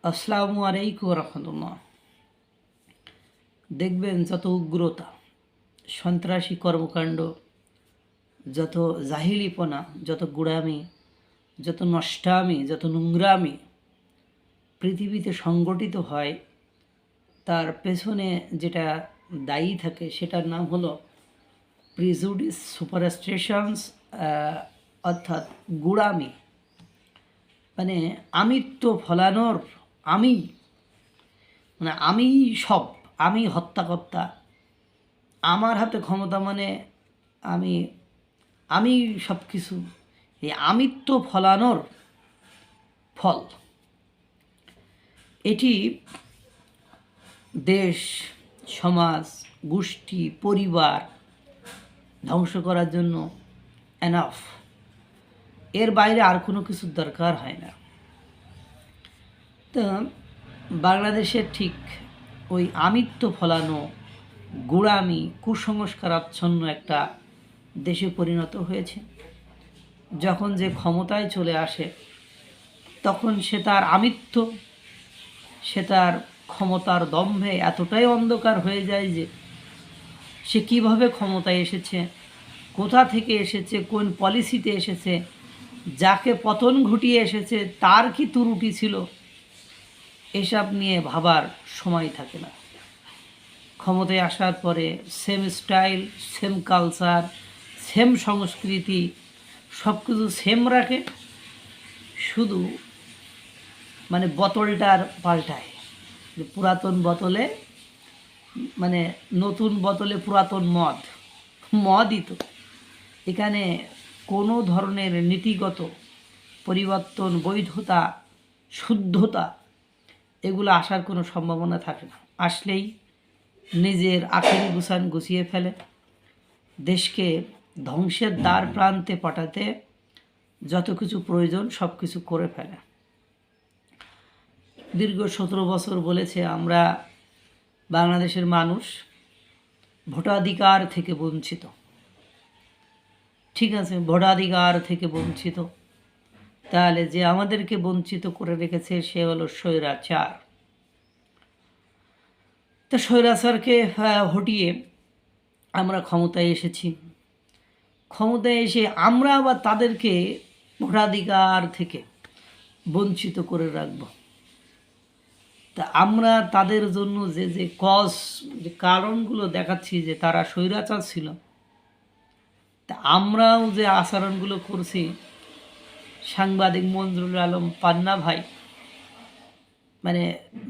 আসসালামু আলাইকুম রহমতুল্লাহ। দেখবেন যত উগ্রতা, সন্ত্রাসী কর্মকাণ্ড, যত জাহিলিপনা, যত গুড়ামি, যত নষ্টামি, যত নোংরামি পৃথিবীতে সংগঠিত হয়, তার পেছনে যেটা দায়ী থাকে সেটার নাম হলো প্রিজুডিস সুপারস্টিশনস, অর্থাৎ গুড়ামি। মানে আমিত্ব ফলানোর, আমি মানে আমি সব, আমি হত্যাকর্তা, আমার হাতে ক্ষমতা, মানে আমি আমি সব কিছু, এই আমিত্ব ফলানোর ফল। এটি দেশ, সমাজ, গোষ্ঠী, পরিবার ধ্বংস করার জন্য এনাফ। এর বাইরে আর কোনো কিছুর দরকার হয় না। তো বাংলাদেশের ঠিক ওই আমিত্ব ফলানো, গোঁড়ামি, কুসংস্কারাচ্ছন্ন একটা দেশে পরিণত হয়েছে। যখন যে ক্ষমতায় চলে আসে তখন সে তার আমিত্ব, সে তার ক্ষমতার দম্ভে এতটাই অন্ধকার হয়ে যায় যে সে কিভাবে ক্ষমতায় এসেছে, কোথা থেকে এসেছে, কোন পলিসিতে এসেছে, যাকে পতন ঘটিয়ে এসেছে তার কি ত্রুটি ছিল, এসব নিয়ে ভাবার সময় থাকে না। ক্ষমতায় আসার পরে same style, same culture, same সংস্কৃতি, সব কিছু সেম রাখে, শুধু মানে বোতলটার পাল্টায়। পুরাতন বোতলে মানে নতুন বোতলে পুরাতন মদই তো। এখানে কোনো ধরনের নীতিগত পরিবর্তন, বৈধতা, শুদ্ধতা এগুলো আসার কোনো সম্ভাবনা থাকে না। আসলেই নিজের আখেরি গুছান গুছিয়ে ফেলে, দেশকে ধ্বংসের দ্বার প্রান্তে পাঠাতে যত কিছু প্রয়োজন সব কিছু করে ফেলে। দীর্ঘ 17 বছর বলেছে আমরা বাংলাদেশের মানুষ ভোটাধিকার থেকে বঞ্চিত। ঠিক আছে, ভোটাধিকার থেকে বঞ্চিত, তাহলে যে আমাদেরকে বঞ্চিত করে রেখেছে সে হলো স্বৈরাচার। তো স্বৈরাচারকে হটিয়ে আমরা ক্ষমতায় এসেছি। ক্ষমতায় এসে আমরা আবার তাদেরকে ভোটাধিকার থেকে বঞ্চিত করে রাখব। তা আমরা তাদের জন্য যে যে যে কারণগুলো দেখাচ্ছি যে তারা স্বৈরাচার ছিল, তা আমরাও যে আচরণগুলো করছি, সাংবাদিক মঞ্জুরুল আলম পান্না ভাই মানে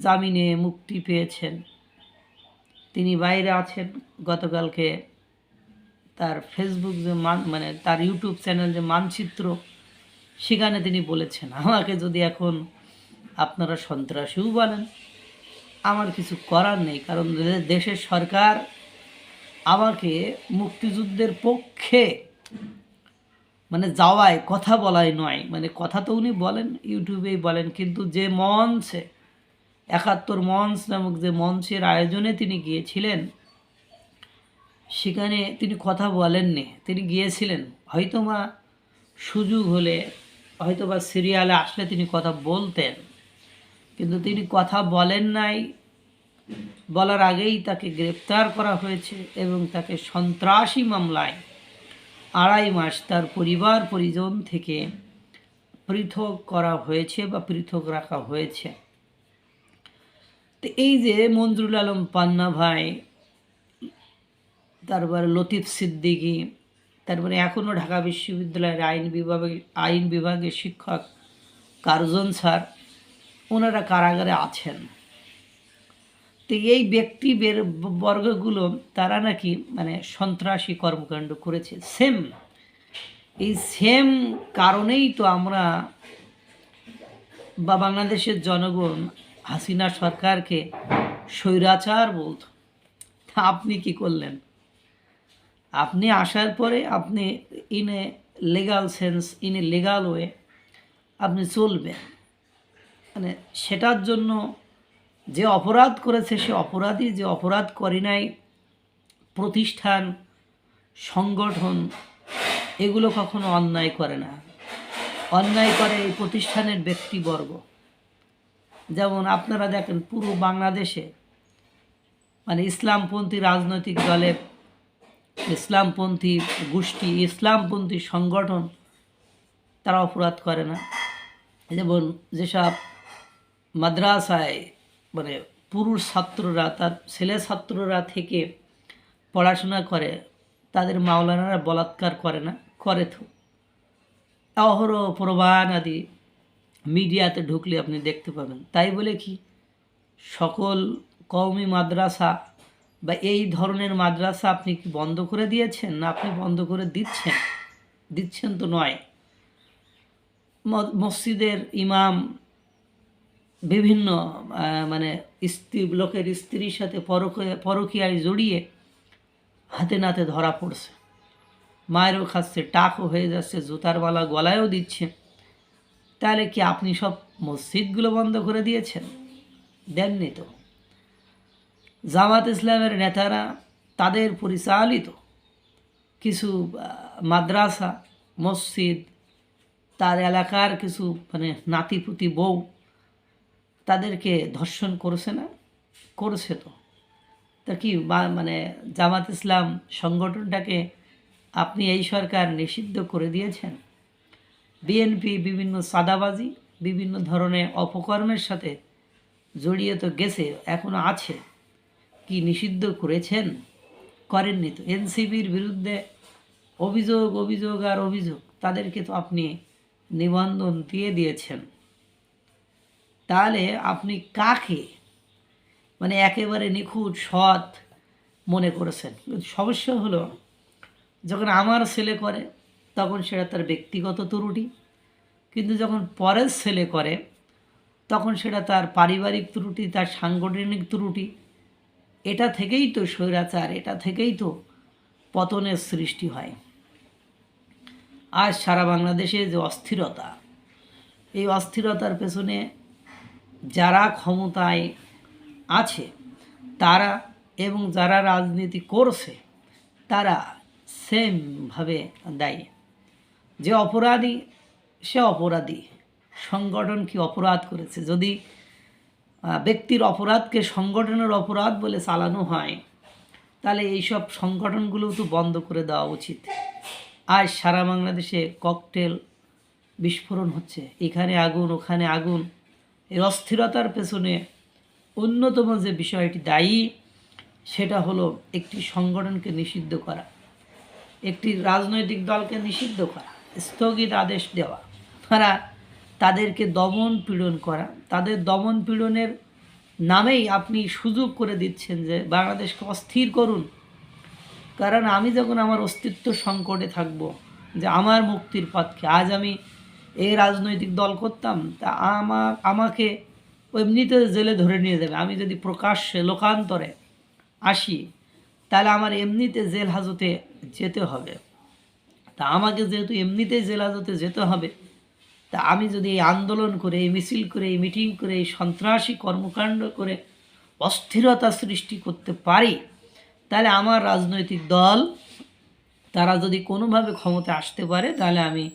জামিনে মুক্তি পেয়েছেন, তিনি বাইরে আছেন। গতকালকে তার ফেসবুক যে মানে তার ইউটিউব চ্যানেল যে মানচিত্র, সেখানে তিনি বলেছেন, আমাকে যদি এখন আপনারা সন্ত্রাসীও বলেন আমার কিছু করার নেই, কারণ দেশের সরকার আমাকে মুক্তিযুদ্ধের পক্ষে মানে যাওয়ায়, কথা বলাই নয়, মানে কথা তো উনি বলেন, ইউটিউবেই বলেন, কিন্তু যে মঞ্চে ৭১ মঞ্চ নামক যে মঞ্চের আয়োজনে তিনি গিয়েছিলেন, সেখানে তিনি কথা বলেননি। তিনি গিয়েছিলেন, হয়তোবা সুযোগ হলে, হয়তোবা সিরিয়ালে আসলে তিনি কথা বলতেন, কিন্তু তিনি কথা বলেন নাই। বলার আগেই তাকে গ্রেপ্তার করা হয়েছে এবং তাকে সন্ত্রাসী মামলায় ২.৫ মাস তার পরিবার পরিজন থেকে পৃথক করা হয়েছে বা পৃথক রাখা হয়েছে। তো এই যে মঞ্জুরুল আলম পান্না ভাই, তারপরে লতিফ সিদ্দিকী, তারপরে এখনও ঢাকা বিশ্ববিদ্যালয়ের আইন বিভাগের শিক্ষক কার্জন স্যার, ওনারা কারাগারে আছেন। তো এই ব্যক্তি বর্গগুলো তারা নাকি মানে সন্ত্রাসী কর্মকাণ্ড করেছে। এই সেম কারণেই তো আমরা বা বাংলাদেশের জনগণ হাসিনা সরকারকে স্বৈরাচার বলত। আপনি কি করলেন? আপনি আসার পরে আপনি in a legal sense, in a legal way আপনি চলবেন, মানে সেটার জন্য যে অপরাধ করেছে সে অপরাধী, যে অপরাধ করে নাই প্রতিষ্ঠান, সংগঠন, এগুলো কখনো অন্যায় করে না। অন্যায় করে এই প্রতিষ্ঠানের ব্যক্তিবর্গ। যেমন আপনারা দেখেন পুরো বাংলাদেশে মানে ইসলামপন্থী রাজনৈতিক দলের, ইসলামপন্থী গোষ্ঠী, ইসলামপন্থী সংগঠন তারা অপরাধ করে না। যেমন যেসব মাদ্রাসায় মানে পুরুষ ছাত্ররা, তার ছেলে ছাত্ররা থেকে পড়াশোনা করে, তাদের মাওলানারা বলাৎকার করে না? করে তো। অহরহ প্রমাণ আদি মিডিয়াতে ঢুকলে আপনি দেখতে পাবেন। তাই বলে কি সকল কওমি মাদ্রাসা বা এই ধরনের মাদ্রাসা আপনি কি বন্ধ করে দিয়েছেন? না আপনি বন্ধ করে দিচ্ছেন তো নয়। মসজিদের ইমাম বিভিন্ন মানে লোকের স্ত্রীর সাথে পরকীয়ায় জড়িয়ে হাতে নাতে ধরা পড়ছে, মায়েরও খাচ্ছে, টাকও হয়ে যাচ্ছে, জুতার বালা গলায়ও দিচ্ছে। তাহলে কি আপনি সব মসজিদগুলো বন্ধ করে দিয়েছেন? দেননি তো। জামাত ইসলামের নেতারা তাদের পরিচালিত কিছু মাদ্রাসা, মসজিদ, তার এলাকার কিছু মানে নাতিপুতি বউ, তাদেরকে ধর্ষণ করেছে না? করেছে তো। তা কি মানে জামাত ইসলাম সংগঠনটাকে আপনি এই সরকার নিষিদ্ধ করে দিয়েছেন? বিএনপি বিভিন্ন চাঁদাবাজি, বিভিন্ন ধরনের অপকর্মের সাথে জড়িয়ে তো গেছে, এখনও আছে। কি নিষিদ্ধ করেছেন? করেননি তো। এনসিপির বিরুদ্ধে অভিযোগ আর অভিযোগ, তাদেরকে তো আপনি নিবন্ধন দিয়ে দিয়েছেন। তাহলে আপনি কাকে মানে একেবারে নিখুঁত সৎ মনে করেছেন? সমস্যা হলো যখন আমার ছেলে করে তখন সেটা তার ব্যক্তিগত ত্রুটি, কিন্তু যখন পরের ছেলে করে তখন সেটা তার পারিবারিক ত্রুটি, তার সাংগঠনিক ত্রুটি। এটা থেকেই তো স্বৈরাচার, এটা থেকেই তো পতনের সৃষ্টি হয়। আজ সারা বাংলাদেশে যে অস্থিরতা, এই অস্থিরতার পেছনে যারা ক্ষমতায় আছে তারা এবং যারা রাজনীতি করছে তারা সেমভাবে দায়ী। যে অপরাধী সে অপরাধী, সংগঠন কি অপরাধ করেছে? যদি ব্যক্তির অপরাধকে সংগঠনের অপরাধ বলে চালানো হয় তাহলে এইসব সংগঠনগুলো তো বন্ধ করে দেওয়া উচিত। আজ সারা বাংলাদেশে ককটেল বিস্ফোরণ হচ্ছে, এখানে আগুন ওখানে আগুন। এই অস্থিরতার পেছনে অন্যতম যে বিষয়টি দায়ী সেটা হলো একটি সংগঠনকে নিষিদ্ধ করা, একটি রাজনৈতিক দলকে নিষিদ্ধ করা, স্থগিত আদেশ দেওয়া, তাদেরকে দমন পীড়ন করা। তাদের দমন পীড়নের নামেই আপনি সুযোগ করে দিচ্ছেন যে বাংলাদেশকে অস্থির করুন। কারণ আমি যখন আমার অস্তিত্ব সংকটে থাকব, যে আমার মুক্তির পথকে, আজ আমি এই রাজনৈতিক দল করতাম, তা আমাকে এমনিতে জেলে ধরে নিয়ে যাবে। আমি যদি প্রকাশ্যে লোকান্তরে আসি তাহলে আমার এমনিতে জেল হাজতে যেতে হবে। তা আমাকে যেহেতু এমনিতেই জেল হাজতে যেতে হবে, তা আমি যদি এই আন্দোলন করে, এই মিছিল করে, এই মিটিং করে, এই সন্ত্রাসী কর্মকাণ্ড করে অস্থিরতা সৃষ্টি করতে পারি, তাহলে আমার রাজনৈতিক দল তারা যদি কোনোভাবে ক্ষমতায় আসতে পারে তাহলে আমি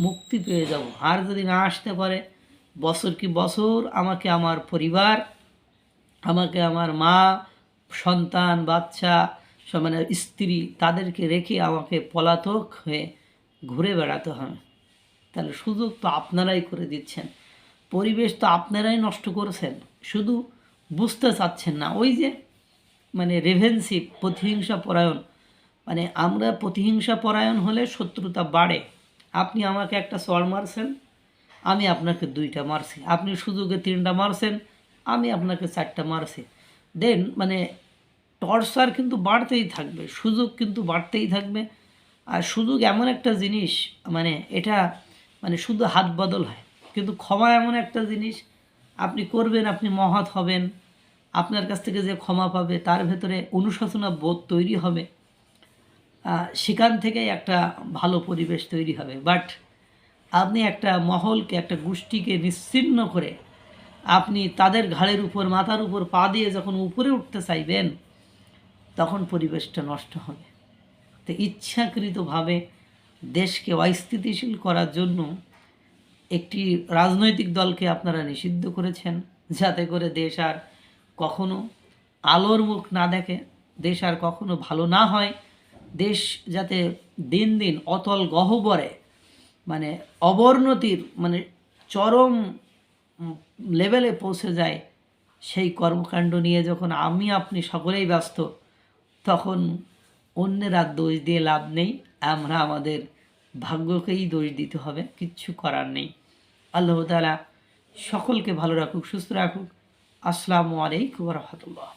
মুক্তি পেয়ে যাব। আর যদি না আসতে পারে, বছর কি বছর আমাকে আমার পরিবার, আমাকে আমার মা, সন্তান, বাচ্চা, মানে স্ত্রী, তাদেরকে রেখে আমাকে পলাতক হয়ে ঘুরে বেড়াতে হবে। তাহলে সুযোগ তো আপনারাই করে দিচ্ছেন, পরিবেশ তো আপনারাই নষ্ট করেছেন, শুধু বুঝতে চাচ্ছেন না। ওই যে মানে রেভেন্সিভ, প্রতিহিংসা পরায়ণ, মানে আমরা প্রতিহিংসা পরায়ণ হলে শত্রুতা বাড়ে। আপনি আমাকে একটা চড় মারছেন, আমি আপনাকে 2টা মারছি, আপনি সুযোগে 3টা মারছেন, আমি আপনাকে 4টা মারছি। দেন মানে টর্চার কিন্তু বাড়তেই থাকবে, সুযোগ কিন্তু বাড়তেই থাকবে। আর সুযোগ এমন একটা জিনিস, মানে এটা মানে শুধু হাত বদল হয়, কিন্তু ক্ষমা এমন একটা জিনিস, আপনি করবেন, আপনি মহৎ হবেন, আপনার কাছ থেকে যে ক্ষমা পাবে তার ভেতরে অনুশোচনা বোধ তৈরি হবে, সেখান থেকেই একটা ভালো পরিবেশ তৈরি হবে। বাট আপনি একটা মহলকে, একটা গোষ্ঠীকে নিশ্চিহ্ন করে আপনি তাদের ঘাড়ের উপর, মাথার উপর পা দিয়ে যখন উপরে উঠতে চাইবেন তখন পরিবেশটা নষ্ট হবে। তো ইচ্ছাকৃতভাবে দেশকে অস্থিতিশীল করার জন্য একটি রাজনৈতিক দলকে আপনারা নিষিদ্ধ করেছেন, যাতে করে দেশ আর কখনো আলোর মুখ না দেখে, দেশ আর কখনো ভালো না হয়, দেশ যাতে দিন দিন অতল গহ্বরে মানে অবনতির মানে চরম লেভেলে পৌঁছে যায়, সেই কর্মকাণ্ড নিয়ে যখন আমি আপনি সকলেই ব্যস্ত, তখন অন্যেরা দোষ দিয়ে লাভ নেই, আমরা আমাদের ভাগ্যকেই দোষ দিতে হবে, কিচ্ছু করার নেই। আল্লাহ তাআলা সকলকে ভালো রাখুক, সুস্থ রাখুক। আসসালামু আলাইকুম ওয়া রাহমাতুল্লাহ।